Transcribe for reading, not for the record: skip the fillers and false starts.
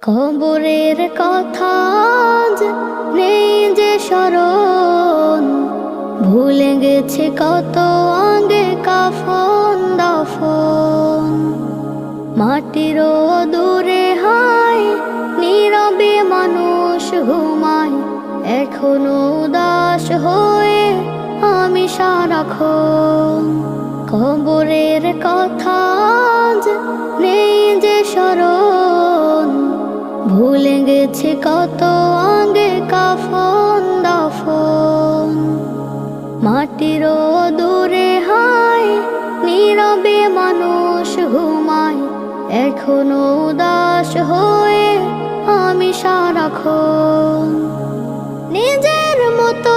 কবরের কথা আজ নেই যে স্মরণ, ভুলে গেছে কত আগে কাফন দাফন। মাটির দূরে হায় নীরবে মানুষ ঘুমায়, এখনো উদাস হয়ে আমি সারাক্ষণ। কবরের কথা আজ নেই যে স্মরণ, ভুলে গেছে কত আগে কাফন দাফন। মাটির দূরে হায় নীরবে মানুষ ঘুমায়, এখনো উদাস হয়ে আমি সারাক্ষণ। নিজের মতো